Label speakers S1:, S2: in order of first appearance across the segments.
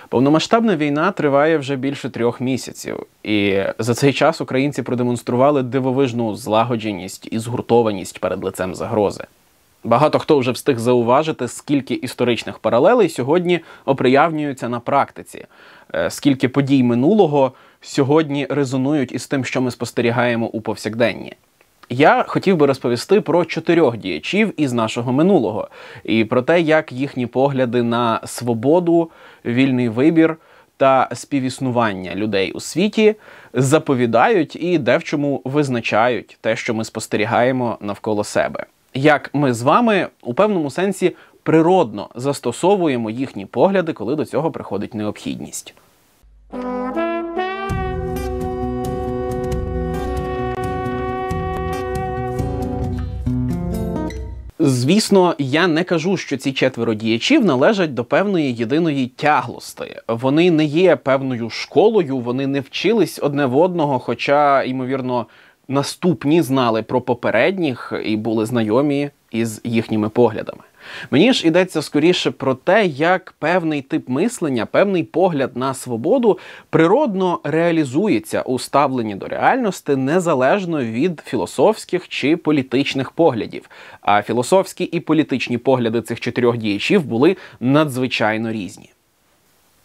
S1: Повномасштабна війна триває вже більше 3 місяців, і за цей час українці продемонстрували дивовижну злагодженість і згуртованість перед лицем загрози. Багато хто вже встиг зауважити, скільки історичних паралелей сьогодні оприявнюються на практиці, скільки подій минулого сьогодні резонують із тим, що ми спостерігаємо у повсякденні. Я хотів би розповісти про 4 діячів із нашого минулого і про те, як їхні погляди на свободу, вільний вибір та співіснування людей у світі заповідають і де в чому визначають те, що ми спостерігаємо навколо себе. Як ми з вами у певному сенсі природно застосовуємо їхні погляди, коли до цього приходить необхідність. Звісно, я не кажу, що ці 4 діячів належать до певної єдиної тяглости. Вони не є певною школою, вони не вчились одне в одного, хоча, ймовірно, наступні знали про попередніх і були знайомі із їхніми поглядами. Мені ж йдеться скоріше про те, як певний тип мислення, певний погляд на свободу природно реалізується у ставленні до реальності незалежно від філософських чи політичних поглядів. А філософські і політичні погляди цих 4 діячів були надзвичайно різні.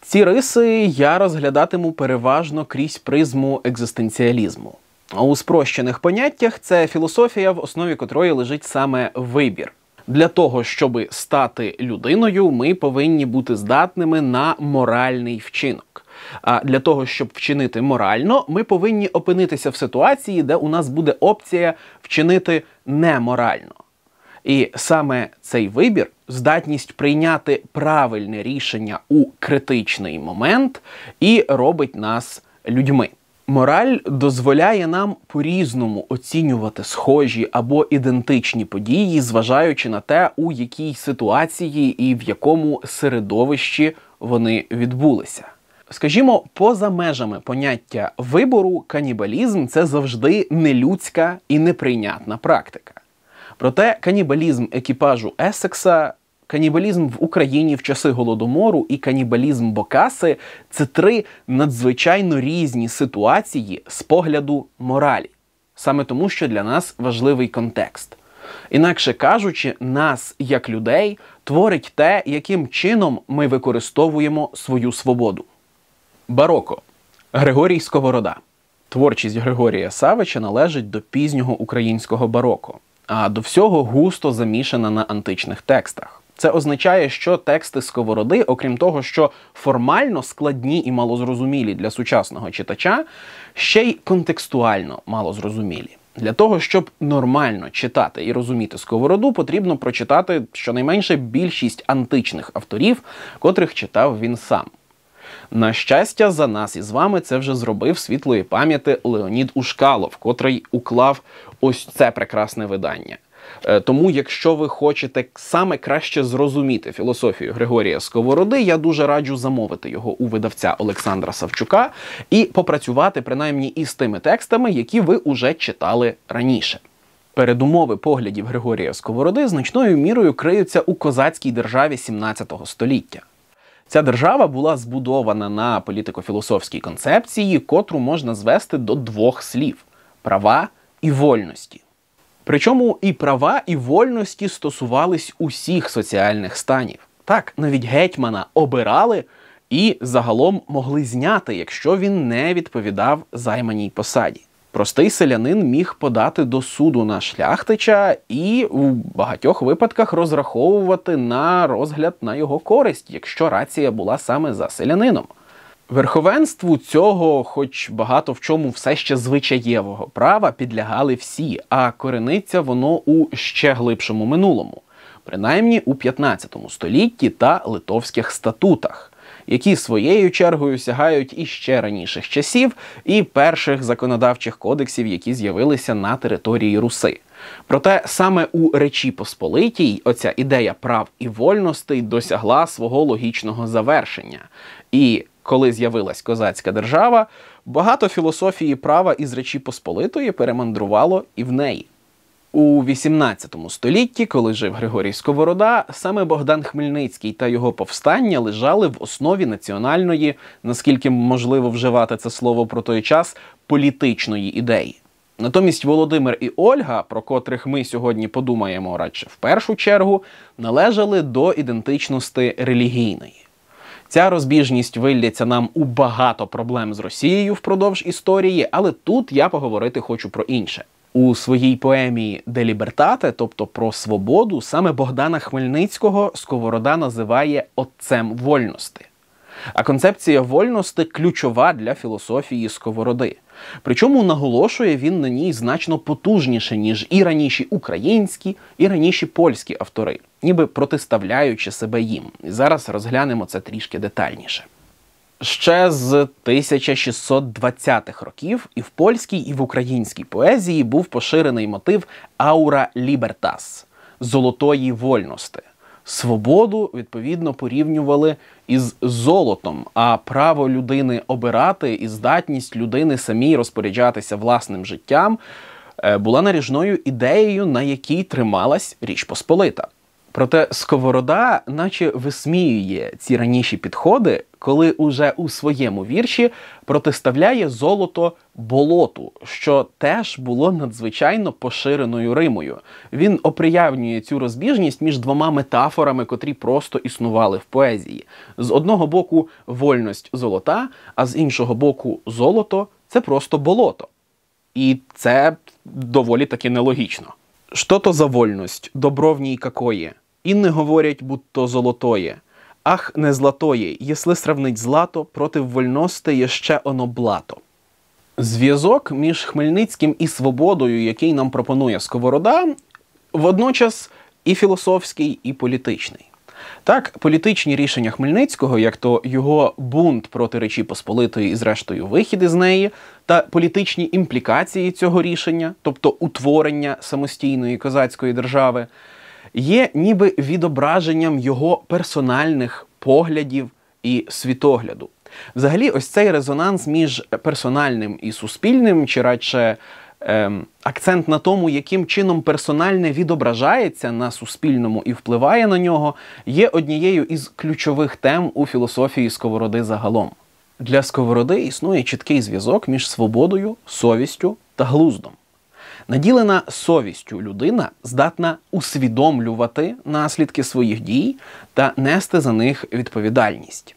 S1: Ці риси я розглядатиму переважно крізь призму екзистенціалізму. У спрощених поняттях це філософія, в основі котрої лежить саме вибір. Для того, щоб стати людиною, ми повинні бути здатними на моральний вчинок. А для того, щоб вчинити морально, ми повинні опинитися в ситуації, де у нас буде опція вчинити неморально. І саме цей вибір, здатність прийняти правильне рішення у критичний момент, і робить нас людьми. Мораль дозволяє нам по-різному оцінювати схожі або ідентичні події, зважаючи на те, у якій ситуації і в якому середовищі вони відбулися. Скажімо, поза межами поняття вибору, канібалізм – це завжди нелюдська і неприйнятна практика. Проте канібалізм екіпажу Есекса, канібалізм в Україні в часи Голодомору і канібалізм Бокаси – це 3 надзвичайно різні ситуації з погляду моралі. Саме тому, що для нас важливий контекст. Інакше кажучи, нас, як людей, творить те, яким чином ми використовуємо свою свободу. Бароко. Григорій Сковорода. Творчість Григорія Савича належить до пізнього українського бароко, а до всього густо замішана на античних текстах. Це означає, що тексти Сковороди, окрім того, що формально складні і малозрозумілі для сучасного читача, ще й контекстуально малозрозумілі. Для того, щоб нормально читати і розуміти Сковороду, потрібно прочитати щонайменше більшість античних авторів, котрих читав він сам. На щастя, за нас із вами це вже зробив світлої пам'яті Леонід Ушкалов, котрий уклав ось це прекрасне видання. Тому, якщо ви хочете саме краще зрозуміти філософію Григорія Сковороди, я дуже раджу замовити його у видавця Олександра Савчука і попрацювати принаймні із тими текстами, які ви уже читали раніше. Передумови поглядів Григорія Сковороди значною мірою криються у козацькій державі 17 століття. Ця держава була збудована на політико-філософській концепції, котру можна звести до 2 слів – права і вольності. Причому і права, і вольності стосувались усіх соціальних станів. Так, навіть гетьмана обирали і загалом могли зняти, якщо він не відповідав займаній посаді. Простий селянин міг подати до суду на шляхтича і у багатьох випадках розраховувати на розгляд на його користь, якщо рація була саме за селянином. Верховенству цього, хоч багато в чому все ще звичаєвого права, підлягали всі, а корениться воно у ще глибшому минулому, принаймні у 15 столітті та литовських статутах, які своєю чергою сягають іще раніших часів і перших законодавчих кодексів, які з'явилися на території Руси. Проте саме у Речі Посполитій оця ідея прав і вольностей досягла свого логічного завершення. І коли з'явилась козацька держава, багато філософії права із Речі Посполитої перемандрувало і в неї. У XVIII столітті, коли жив Григорій Сковорода, саме Богдан Хмельницький та його повстання лежали в основі національної, наскільки можливо вживати це слово про той час, політичної ідеї. Натомість Володимир і Ольга, про котрих ми сьогодні подумаємо радше в першу чергу, належали до ідентичності релігійної. Ця розбіжність виллється нам у багато проблем з Росією впродовж історії, але тут я поговорити хочу про інше. У своїй поемі «Де лібертате», тобто про свободу, саме Богдана Хмельницького Сковорода називає «отцем вольності». А концепція вольності ключова для філософії Сковороди. Причому наголошує він на ній значно потужніше, ніж і раніші українські, і раніші польські автори, ніби протиставляючи себе їм. І зараз розглянемо це трішки детальніше. Ще з 1620-х років і в польській, і в українській поезії був поширений мотив «аура лібертас» – «золотої вольності». Свободу, відповідно, порівнювали із золотом, а право людини обирати і здатність людини самій розпоряджатися власним життям була наріжною ідеєю, на якій трималась Річ Посполита. Проте Сковорода наче висміює ці раніші підходи, коли уже у своєму вірші протиставляє золото болоту, що теж було надзвичайно поширеною римою. Він оприявнює цю розбіжність між двома метафорами, котрі просто існували в поезії. З одного боку вольність золота, а з іншого боку золото – це просто болото. І це доволі таки нелогічно. «Что то за вольность, добро в ней какое? Инны говорять, будто золотое. Ах, не златое, если сравнить злато, проти вольности є ще оно блато». Зв'язок між Хмельницьким і свободою, який нам пропонує Сковорода, водночас і філософський, і політичний. Так, політичні рішення Хмельницького, як то його бунт проти Речі Посполитої і зрештою вихід із неї, та політичні імплікації цього рішення, тобто утворення самостійної козацької держави, є ніби відображенням його персональних поглядів і світогляду. Взагалі, ось цей резонанс між персональним і суспільним, чи радше акцент на тому, яким чином персональне відображається на суспільному і впливає на нього, є однією із ключових тем у філософії Сковороди загалом. Для Сковороди існує чіткий зв'язок між свободою, совістю та глуздом. Наділена совістю людина здатна усвідомлювати наслідки своїх дій та нести за них відповідальність.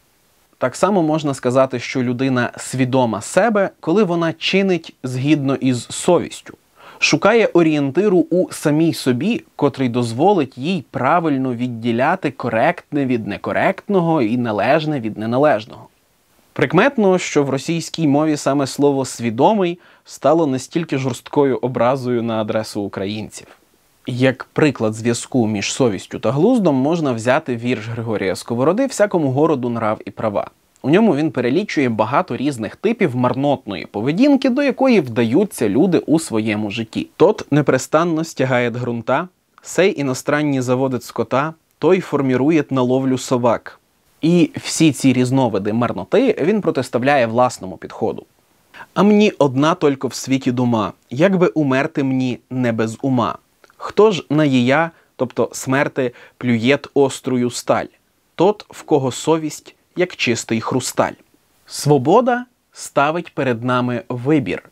S1: Так само можна сказати, що людина свідома себе, коли вона чинить згідно із совістю, шукає орієнтиру у самій собі, котрий дозволить їй правильно відділяти коректне від некоректного і належне від неналежного. Прикметно, що в російській мові саме слово «свідомий» стало настільки жорсткою образою на адресу українців. Як приклад зв'язку між совістю та глуздом можна взяти вірш Григорія Сковороди «Всякому городу нрав і права». У ньому він перелічує багато різних типів марнотної поведінки, до якої вдаються люди у своєму житті. «Тот непрестанно стягает грунта, сей іностранні заводить скота, той формірує на ловлю собак». І всі ці різновиди марноти він протиставляє власному підходу. «А мені одна тільки в світі дума, як би умерти мені не без ума. Хто ж на їя, тобто смерти, плюєт острую сталь? Тот, в кого совість, як чистий хрусталь». Свобода ставить перед нами вибір,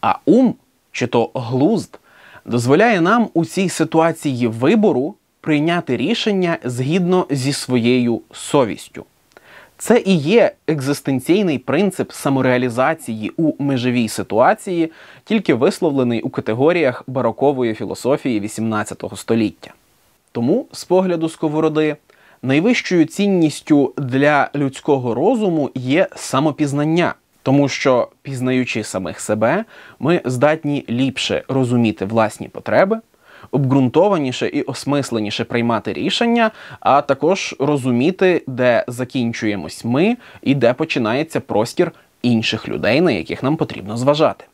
S1: а ум, чи то глузд, дозволяє нам у цій ситуації вибору прийняти рішення згідно зі своєю совістю. Це і є екзистенційний принцип самореалізації у межовій ситуації, тільки висловлений у категоріях барокової філософії XVIII століття. Тому, з погляду Сковороди, найвищою цінністю для людського розуму є самопізнання, тому що, пізнаючи самих себе, ми здатні ліпше розуміти власні потреби, обґрунтованіше і осмисленіше приймати рішення, а також розуміти, де закінчуємось ми і де починається простір інших людей, на яких нам потрібно зважати.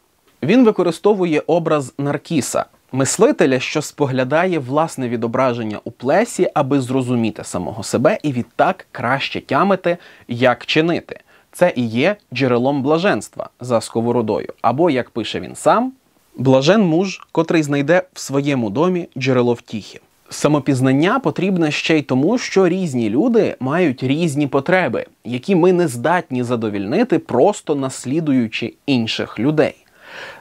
S1: Він використовує образ Наркіса, мислителя, що споглядає власне відображення у плесі, аби зрозуміти самого себе і відтак краще тямити, як чинити. Це і є джерелом блаженства за Сковородою. Або, як пише він сам, Блажен муж, котрий знайде в своєму домі джерело втіхи. Самопізнання потрібне ще й тому, що різні люди мають різні потреби, які ми не здатні задовільнити, просто наслідуючи інших людей.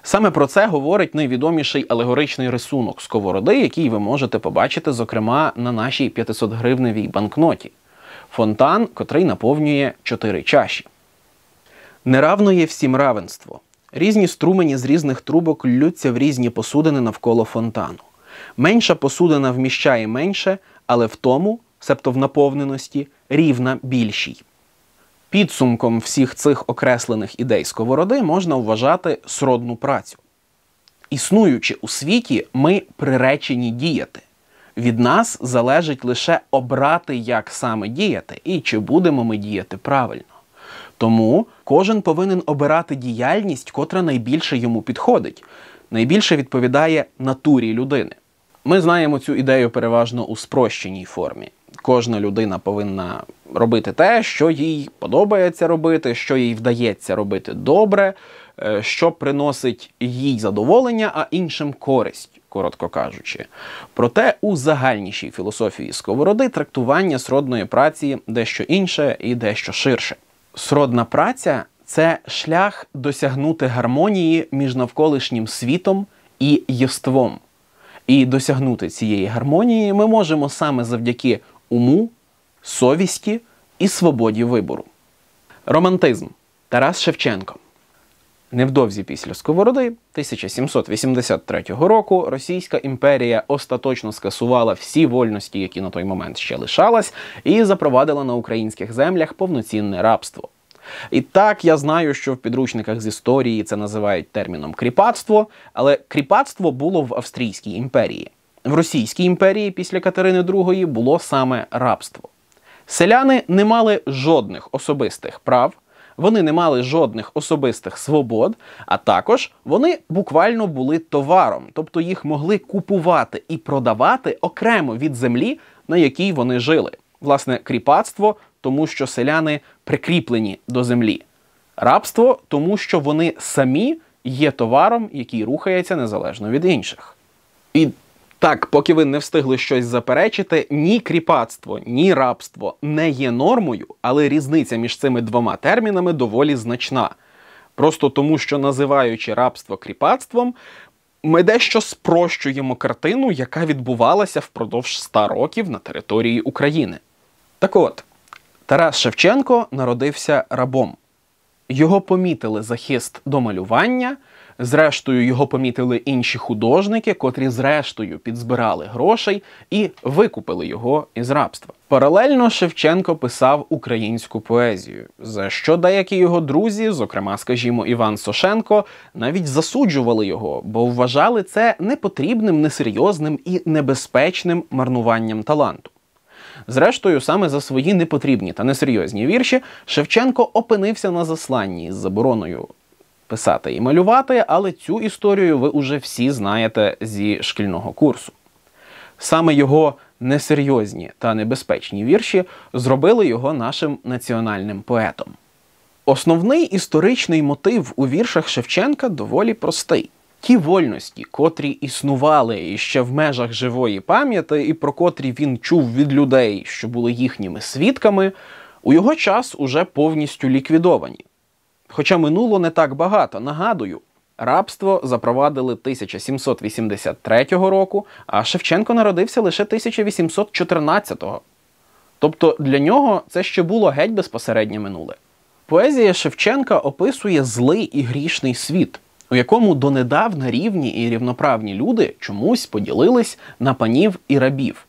S1: Саме про це говорить найвідоміший алегоричний рисунок сковороди, який ви можете побачити, зокрема, на нашій 500-гривневій банкноті. Фонтан, котрий наповнює 4 чаші. Неравно є всім равенство. Різні струмені з різних трубок ллються в різні посудини навколо фонтану. Менша посудина вміщає менше, але в тому, себто в наповненості, рівна більшій. Підсумком всіх цих окреслених ідей сковороди можна вважати сродну працю. Існуючи у світі, ми приречені діяти. Від нас залежить лише обрати, як саме діяти, і чи будемо ми діяти правильно. Тому кожен повинен обирати діяльність, котра найбільше йому підходить, найбільше відповідає натурі людини. Ми знаємо цю ідею переважно у спрощеній формі. Кожна людина повинна робити те, що їй подобається робити, що їй вдається робити добре, що приносить їй задоволення, а іншим користь, коротко кажучи. Проте у загальнішій філософії сковороди трактування сродної праці дещо інше і дещо ширше. Сродна праця – це шлях досягнути гармонії між навколишнім світом і єством. І досягнути цієї гармонії ми можемо саме завдяки уму, совісті і свободі вибору. Романтизм. Тарас Шевченко. Невдовзі після Сковороди, 1783 року, Російська імперія остаточно скасувала всі вольності, які на той момент ще лишалась, і запровадила на українських землях повноцінне рабство. І так, я знаю, що в підручниках з історії це називають терміном кріпацтво, але кріпацтво було в Австрійській імперії. В Російській імперії після Катерини II було саме рабство. Селяни не мали жодних особистих прав, вони не мали жодних особистих свобод, а також вони буквально були товаром, тобто їх могли купувати і продавати окремо від землі, на якій вони жили. Власне, кріпацтво, тому що селяни прикріплені до землі. Рабство, тому що вони самі є товаром, який рухається незалежно від інших. І так, поки ви не встигли щось заперечити, ні кріпацтво, ні рабство не є нормою, але різниця між цими двома термінами доволі значна. Просто тому, що називаючи рабство кріпацтвом, ми дещо спрощуємо картину, яка відбувалася впродовж 100 років на території України. Так от, Тарас Шевченко народився рабом. Його помітили за хист до малювання, зрештою його помітили інші художники, котрі зрештою підзбирали грошей і викупили його із рабства. Паралельно Шевченко писав українську поезію, за що деякі його друзі, зокрема, скажімо, Іван Сошенко, навіть засуджували його, бо вважали це непотрібним, несерйозним і небезпечним марнуванням таланту. Зрештою, саме за свої непотрібні та несерйозні вірші Шевченко опинився на засланні з забороною писати і малювати, але цю історію ви уже всі знаєте зі шкільного курсу. Саме його несерйозні та небезпечні вірші зробили його нашим національним поетом. Основний історичний мотив у віршах Шевченка доволі простий. Ті вольності, котрі існували іще в межах живої пам'яті і про котрі він чув від людей, що були їхніми свідками, у його час уже повністю ліквідовані. Хоча минуло не так багато, нагадую, рабство запровадили 1783 року, а Шевченко народився лише 1814-го. Тобто для нього це ще було геть безпосереднє минуле. Поезія Шевченка описує злий і грішний світ, у якому донедавна рівні і рівноправні люди чомусь поділились на панів і рабів.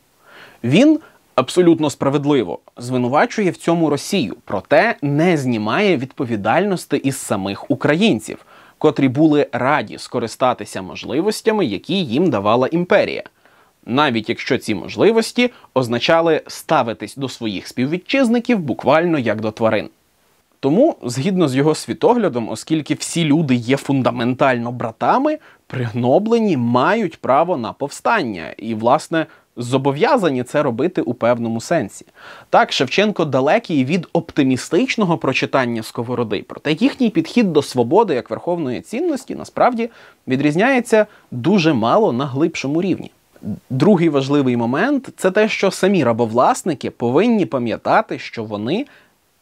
S1: Він абсолютно справедливо звинувачує в цьому Росію, проте не знімає відповідальності із самих українців, котрі були раді скористатися можливостями, які їм давала імперія. Навіть якщо ці можливості означали ставитись до своїх співвітчизників буквально як до тварин. Тому, згідно з його світоглядом, оскільки всі люди є фундаментально братами, пригноблені мають право на повстання і, власне, зобов'язані це робити у певному сенсі. Так, Шевченко далекий від оптимістичного прочитання Сковороди, проте їхній підхід до свободи як верховної цінності насправді відрізняється дуже мало на глибшому рівні. Другий важливий момент – це те, що самі рабовласники повинні пам'ятати, що вони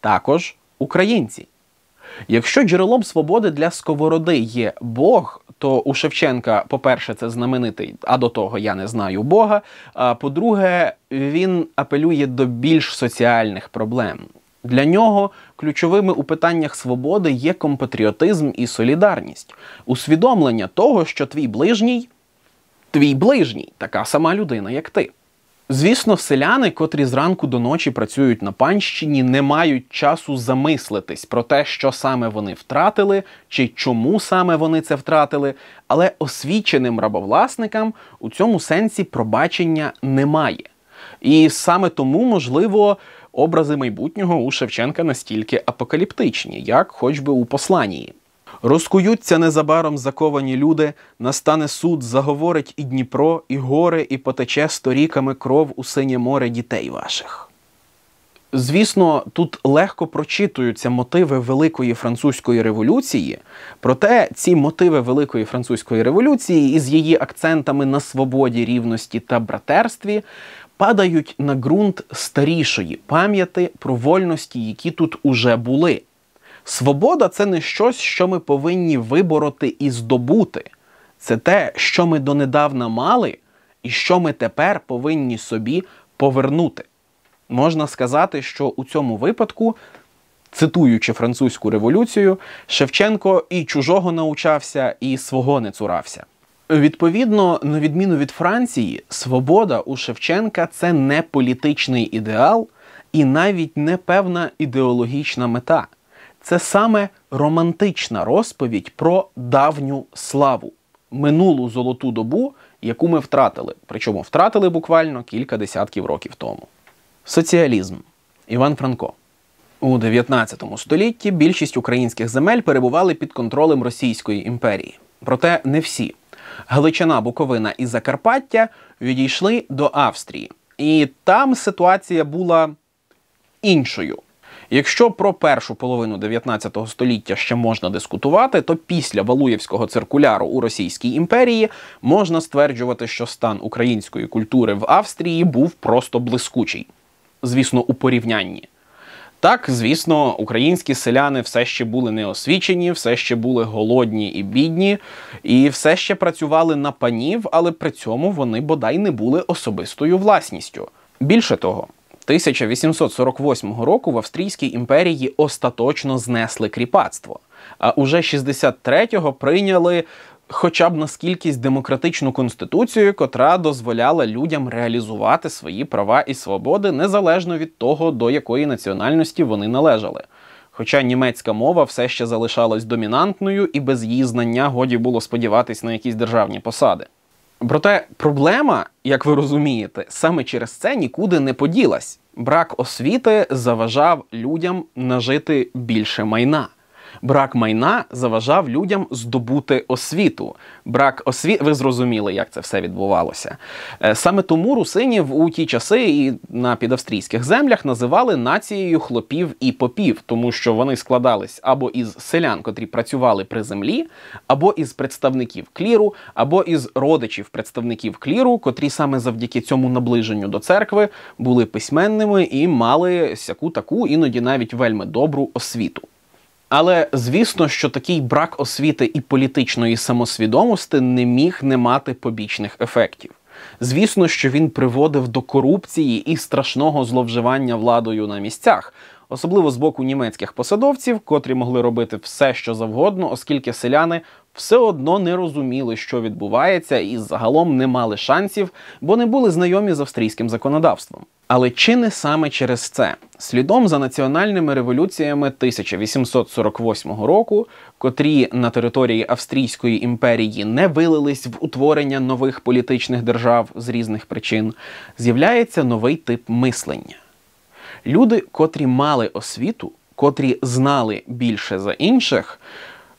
S1: також українці. Якщо джерелом свободи для Сковороди є Бог, то у Шевченка, по-перше, це знаменитий, а до того я не знаю Бога, а по-друге, він апелює до більш соціальних проблем. Для нього ключовими у питаннях свободи є компатріотизм і солідарність, усвідомлення того, що твій ближній, така сама людина, як ти. Звісно, селяни, котрі зранку до ночі працюють на панщині, не мають часу замислитись про те, що саме вони втратили, чи чому саме вони це втратили, але освіченим рабовласникам у цьому сенсі пробачення немає. І саме тому, можливо, образи майбутнього у Шевченка настільки апокаліптичні, як хоч би у «Посланії». «Розкуються незабаром заковані люди, настане суд, заговорить і Дніпро, і гори, і потече сторіками кров у синє море дітей ваших». Звісно, тут легко прочитуються мотиви Великої Французької революції, проте ці мотиви Великої Французької революції із її акцентами на свободі, рівності та братерстві падають на ґрунт старішої пам'яті про вольності, які тут уже були. Свобода – це не щось, що ми повинні вибороти і здобути. Це те, що ми донедавна мали і що ми тепер повинні собі повернути. Можна сказати, що у цьому випадку, цитуючи Французьку революцію, Шевченко і чужого научався, і свого не цурався. Відповідно, на відміну від Франції, свобода у Шевченка – це не політичний ідеал і навіть не певна ідеологічна мета. Це саме романтична розповідь про давню славу, минулу золоту добу, яку ми втратили. Причому втратили буквально кілька десятків років тому. Соціалізм. Іван Франко. У 19 столітті більшість українських земель перебували під контролем Російської імперії. Проте не всі. Галичина, Буковина і Закарпаття відійшли до Австрії. І там ситуація була іншою. Якщо про першу половину 19 століття ще можна дискутувати, то після Валуєвського циркуляру у Російській імперії можна стверджувати, що стан української культури в Австрії був просто блискучий. Звісно, у порівнянні. Так, звісно, українські селяни все ще були неосвічені, все ще були голодні і бідні, і все ще працювали на панів, але при цьому вони бодай не були особистою власністю. Більше того, 1848 року в Австрійській імперії остаточно знесли кріпацтво, а уже 63-го прийняли хоча б наскількись демократичну конституцію, котра дозволяла людям реалізувати свої права і свободи незалежно від того, до якої національності вони належали. Хоча німецька мова все ще залишалась домінантною і без її знання годі було сподіватись на якісь державні посади. Проте проблема, як ви розумієте, саме через це нікуди не поділась. Брак освіти заважав людям нажити більше майна. Брак майна заважав людям здобути освіту. Ви зрозуміли, як це все відбувалося. Саме тому русинів у ті часи і на підавстрійських землях називали нацією хлопів і попів, тому що вони складались або із селян, котрі працювали при землі, або із представників кліру, або із родичів представників кліру, котрі саме завдяки цьому наближенню до церкви були письменними і мали сяку-таку, іноді навіть вельми добру освіту. Але, звісно, що такий брак освіти і політичної самосвідомості не міг не мати побічних ефектів. Звісно, що він приводив до корупції і страшного зловживання владою на місцях, особливо з боку німецьких посадовців, котрі могли робити все, що завгодно, оскільки селяни все одно не розуміли, що відбувається, і загалом не мали шансів, бо не були знайомі з австрійським законодавством. Але чи не саме через це? Слідом за національними революціями 1848 року, котрі на території Австрійської імперії не вилились в утворення нових політичних держав з різних причин, з'являється новий тип мислення. Люди, котрі мали освіту, котрі знали більше за інших,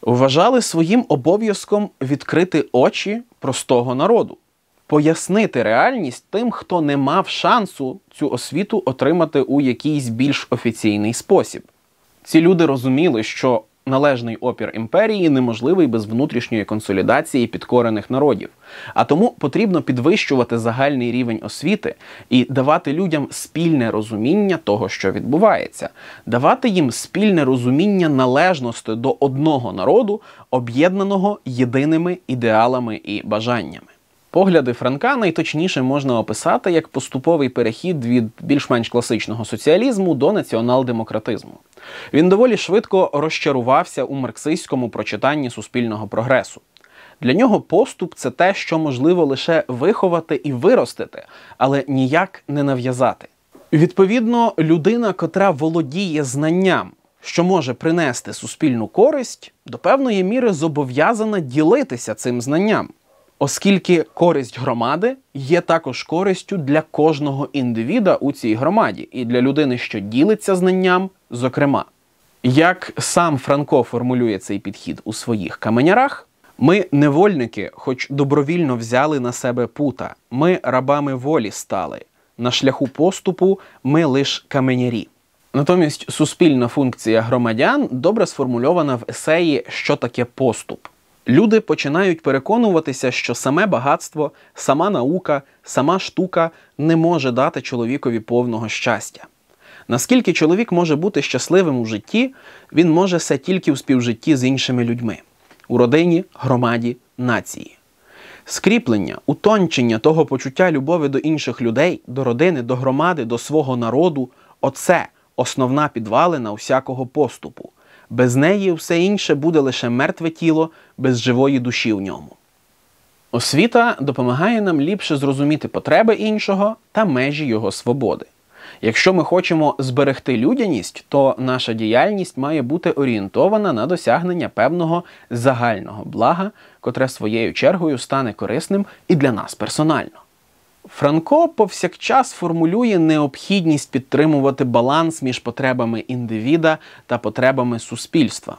S1: вважали своїм обов'язком відкрити очі простого народу. пояснити реальність тим, хто не мав шансу цю освіту отримати у якийсь більш офіційний спосіб. Ці люди розуміли, що належний опір імперії неможливий без внутрішньої консолідації підкорених народів. А тому потрібно підвищувати загальний рівень освіти і давати людям спільне розуміння того, що відбувається. Давати їм спільне розуміння належності до одного народу, об'єднаного єдиними ідеалами і бажаннями. Погляди Франка найточніше можна описати як поступовий перехід від більш-менш класичного соціалізму до націонал-демократизму. Він доволі швидко розчарувався у марксистському прочитанні суспільного прогресу. Для нього поступ – це те, що можливо лише виховати і виростити, але ніяк не нав'язати. Відповідно, людина, котра володіє знанням, що може принести суспільну користь, до певної міри зобов'язана ділитися цим знанням. Оскільки користь громади є також користю для кожного індивіда у цій громаді, і для людини, що ділиться знанням, зокрема. Як сам Франко формулює цей підхід у своїх каменярах, ми невольники, хоч добровільно взяли на себе пута, ми рабами волі стали, на шляху поступу ми лиш каменярі. Натомість суспільна функція громадян добре сформульована в есеї «Що таке поступ?». Люди починають переконуватися, що саме багатство, сама наука, сама штука не може дати чоловікові повного щастя. Наскільки чоловік може бути щасливим у житті, він може все тільки у співжитті з іншими людьми. У родині, громаді, нації. Скріплення, утончення того почуття любові до інших людей, до родини, до громади, до свого народу – оце основна підвалина усякого поступу. Без неї все інше буде лише мертве тіло, без живої душі в ньому. Освіта допомагає нам ліпше зрозуміти потреби іншого та межі його свободи. Якщо ми хочемо зберегти людяність, то наша діяльність має бути орієнтована на досягнення певного загального блага, котре своєю чергою стане корисним і для нас персонально. Франко повсякчас формулює необхідність підтримувати баланс між потребами індивіда та потребами суспільства.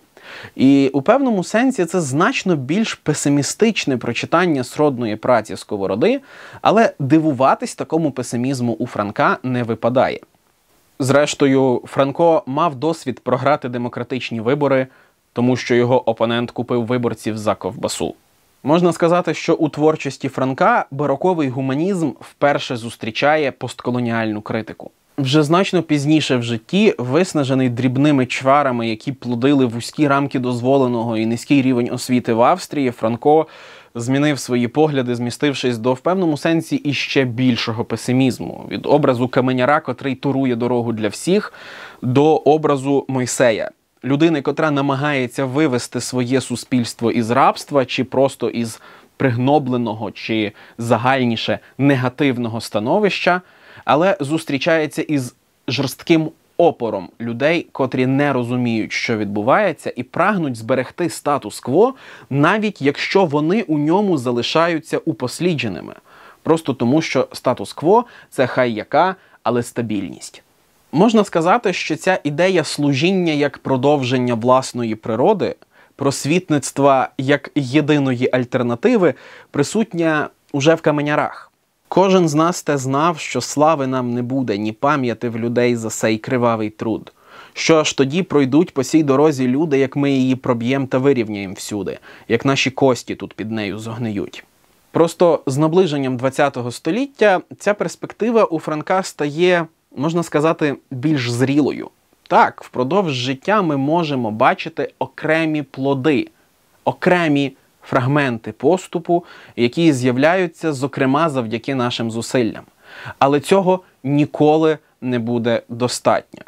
S1: І у певному сенсі це значно більш песимістичне прочитання сродної праці Сковороди, але дивуватись такому песимізму у Франка не випадає. Зрештою, Франко мав досвід програти демократичні вибори, тому що його опонент купив виборців за ковбасу. Можна сказати, що у творчості Франка бароковий гуманізм вперше зустрічає постколоніальну критику. Вже значно пізніше в житті, виснажений дрібними чварами, які плодили вузькі рамки дозволеного і низький рівень освіти в Австрії, Франко змінив свої погляди, змістившись до, в певному сенсі, іще більшого песимізму. Від образу каменяра, котрий турує дорогу для всіх, до образу Мойсея. Людини, котра намагається вивести своє суспільство із рабства, чи просто із пригнобленого, чи загальніше негативного становища, але зустрічається із жорстким опором людей, котрі не розуміють, що відбувається, і прагнуть зберегти статус-кво, навіть якщо вони у ньому залишаються упослідженими. Просто тому, що статус-кво – це хай яка, але стабільність. Можна сказати, що ця ідея служіння як продовження власної природи, просвітництва як єдиної альтернативи присутня уже в каменярах. Кожен з нас те знав, що слави нам не буде, ні пам'яти в людей за сей кривавий труд. Що аж тоді пройдуть по сій дорозі люди, як ми її проб'єм та вирівняємо всюди, як наші кості тут під нею зогниють. Просто з наближенням ХХ століття ця перспектива у Франка стає, можна сказати, більш зрілою. Так, впродовж життя ми можемо бачити окремі плоди, окремі фрагменти поступу, які з'являються, зокрема, завдяки нашим зусиллям. Але цього ніколи не буде достатньо.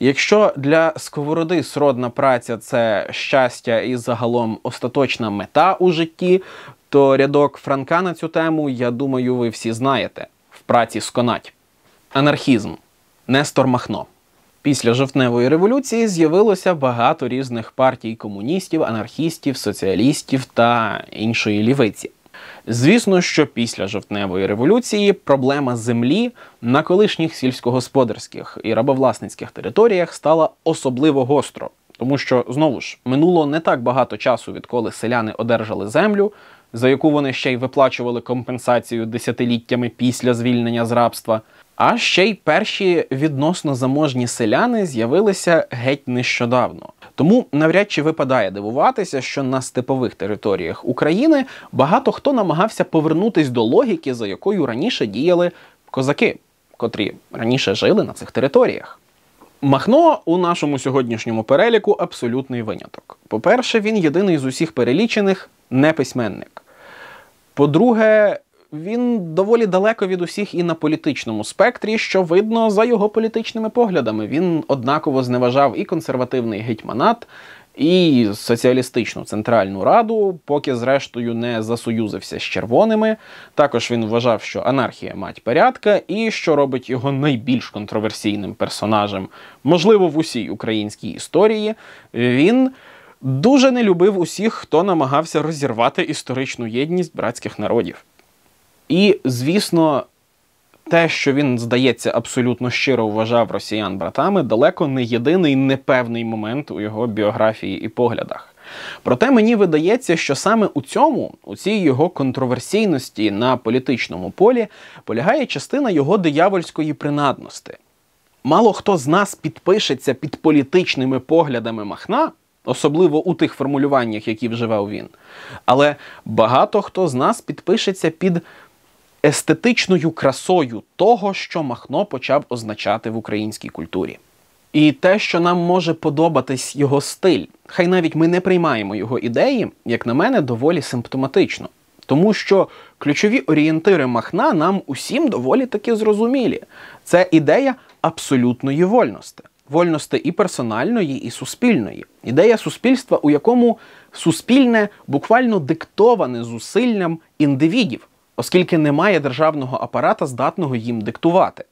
S1: Якщо для Сковороди сродна праця – це щастя і загалом остаточна мета у житті, то рядок Франка на цю тему, я думаю, ви всі знаєте. В праці «Сконать». Анархізм. Нестор Махно. Після жовтневої революції з'явилося багато різних партій комуністів, анархістів, соціалістів та іншої лівиці. Звісно, що після жовтневої революції проблема землі на колишніх сільськогосподарських і рабовласницьких територіях стала особливо гостро. Тому що, знову ж, минуло не так багато часу, відколи селяни одержали землю, за яку вони ще й виплачували компенсацію десятиліттями після звільнення з рабства. А ще й перші відносно заможні селяни з'явилися геть нещодавно. Тому навряд чи випадає дивуватися, що на степових територіях України багато хто намагався повернутись до логіки, за якою раніше діяли козаки, котрі раніше жили на цих територіях. Махно у нашому сьогоднішньому переліку абсолютний виняток. По-перше, він єдиний з усіх перелічених неписьменник. По-друге, він доволі далеко від усіх і на політичному спектрі, що видно за його політичними поглядами. Він однаково зневажав і консервативний гетьманат, і соціалістичну Центральну Раду, поки зрештою не засоюзився з червоними. Також він вважав, що анархія – мать порядка, і що робить його найбільш контроверсійним персонажем, можливо, в усій українській історії, він дуже не любив усіх, хто намагався розірвати історичну єдність братських народів. І, звісно, те, що він, здається, абсолютно щиро вважав росіян братами, далеко не єдиний непевний момент у його біографії і поглядах. Проте мені видається, що саме у цій його контроверсійності на політичному полі, полягає частина його диявольської принадності. Мало хто з нас підпишеться під політичними поглядами Махна, особливо у тих формулюваннях, які вживав він, але багато хто з нас підпишеться під естетичною красою того, що Махно почав означати в українській культурі. І те, що нам може подобатись його стиль, хай навіть ми не приймаємо його ідеї, як на мене, доволі симптоматично. Тому що ключові орієнтири Махна нам усім доволі таки зрозумілі. Це ідея абсолютної вольності. Вольності і персональної, і суспільної. Ідея суспільства, у якому суспільне буквально диктоване зусиллям індивідів, оскільки немає державного апарата, здатного їм диктувати.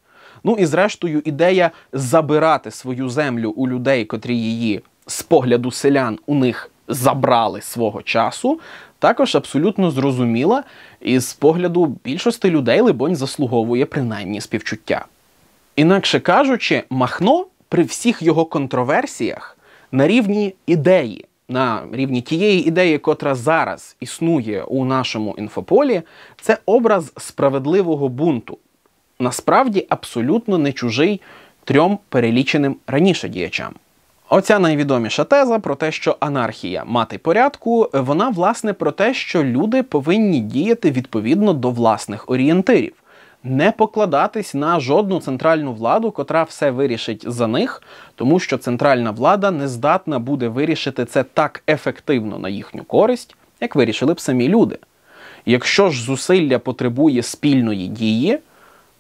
S1: Ну і зрештою ідея забирати свою землю у людей, котрі її з погляду селян у них забрали свого часу, також абсолютно зрозуміла і з погляду більшості людей, либонь, заслуговує принаймні співчуття. Інакше кажучи, Махно при всіх його контроверсіях на рівні ідеї, на рівні тієї ідеї, котра зараз існує у нашому інфополі, це образ справедливого бунту. Насправді абсолютно не чужий трьом переліченим раніше діячам. Оця найвідоміша теза про те, що анархія – мати порядку, вона, власне, про те, що люди повинні діяти відповідно до власних орієнтирів. Не покладатись на жодну центральну владу, котра все вирішить за них, тому що центральна влада не здатна буде вирішити це так ефективно на їхню користь, як вирішили б самі люди. Якщо ж зусилля потребує спільної дії,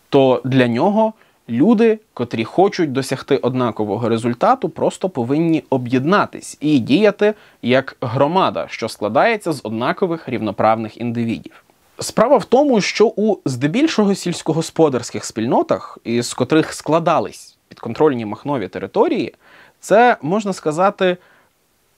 S1: то для нього люди, котрі хочуть досягти однакового результату, просто повинні об'єднатись і діяти як громада, що складається з однакових рівноправних індивідів. Справа в тому, що у здебільшого сільськогосподарських спільнотах, із котрих складались підконтрольні Махнові території, це, можна сказати,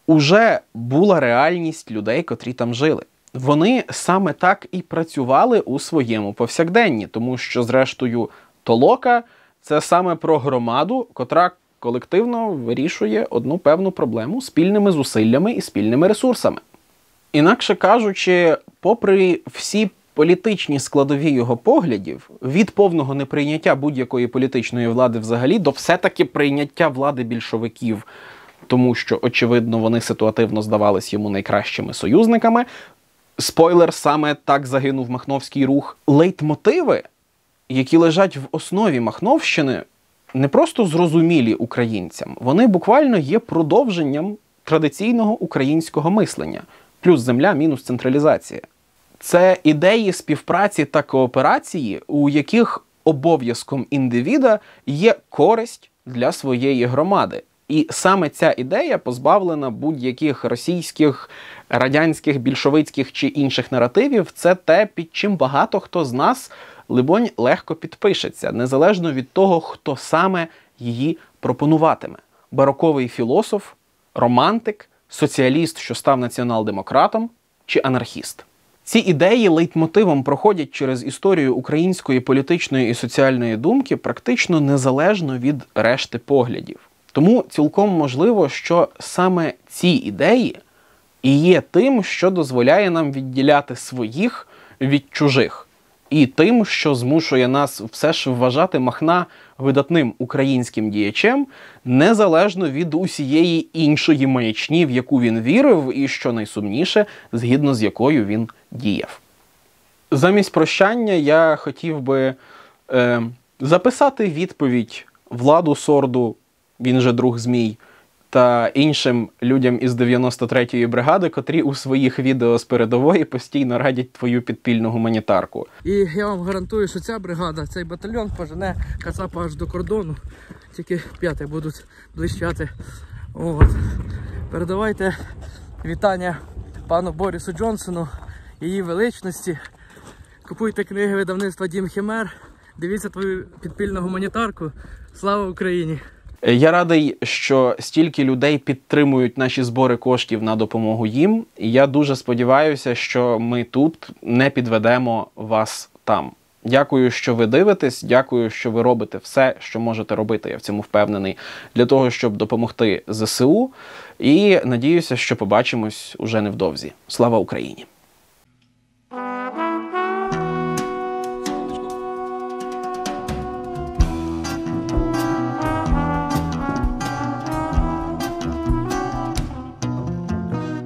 S1: уже була реальність людей, котрі там жили. Вони саме так і працювали у своєму повсякденні, тому що, зрештою, толока – це саме про громаду, котра колективно вирішує одну певну проблему спільними зусиллями і спільними ресурсами. Інакше кажучи, попри всі політичні складові його поглядів, від повного неприйняття будь-якої політичної влади взагалі до все-таки прийняття влади більшовиків, тому що, очевидно, вони ситуативно здавались йому найкращими союзниками. Спойлер, саме так загинув Махновський рух. Лейтмотиви, які лежать в основі Махновщини, не просто зрозумілі українцям, вони буквально є продовженням традиційного українського мислення. Плюс земля, мінус централізація. Це ідеї співпраці та кооперації, у яких обов'язком індивіда є користь для своєї громади. І саме ця ідея позбавлена будь-яких російських, радянських, більшовицьких чи інших наративів. Це те, під чим багато хто з нас, либонь, легко підпишеться, незалежно від того, хто саме її пропонуватиме. Бароковий філософ, романтик, соціаліст, що став націонал-демократом, чи анархіст. Ці ідеї лейтмотивом проходять через історію української політичної і соціальної думки практично незалежно від решти поглядів. Тому цілком можливо, що саме ці ідеї і є тим, що дозволяє нам відділяти своїх від чужих, і тим, що змушує нас все ж вважати Махна видатним українським діячем, незалежно від усієї іншої маячні, в яку він вірив, і, що найсумніше, згідно з якою він діяв. Замість прощання я хотів би записати відповідь Владу Сорду, він же друг Змій, та іншим людям із 93-ї бригади, котрі у своїх відео з передової постійно радять твою підпільну гуманітарку.
S2: І я вам гарантую, що ця бригада, цей батальйон пожене Кацапа аж до кордону. Тільки п'яти будуть блищати. От. Передавайте вітання пану Борису Джонсону, її величності. Купуйте книги видавництва Дім Химер. Дивіться твою підпільну гуманітарку. Слава Україні!
S1: Я радий, що стільки людей підтримують наші збори коштів на допомогу їм. І я дуже сподіваюся, що ми тут не підведемо вас там. Дякую, що ви дивитесь, дякую, що ви робите все, що можете робити, я в цьому впевнений, для того, щоб допомогти ЗСУ. І надіюся, що побачимось уже невдовзі. Слава Україні!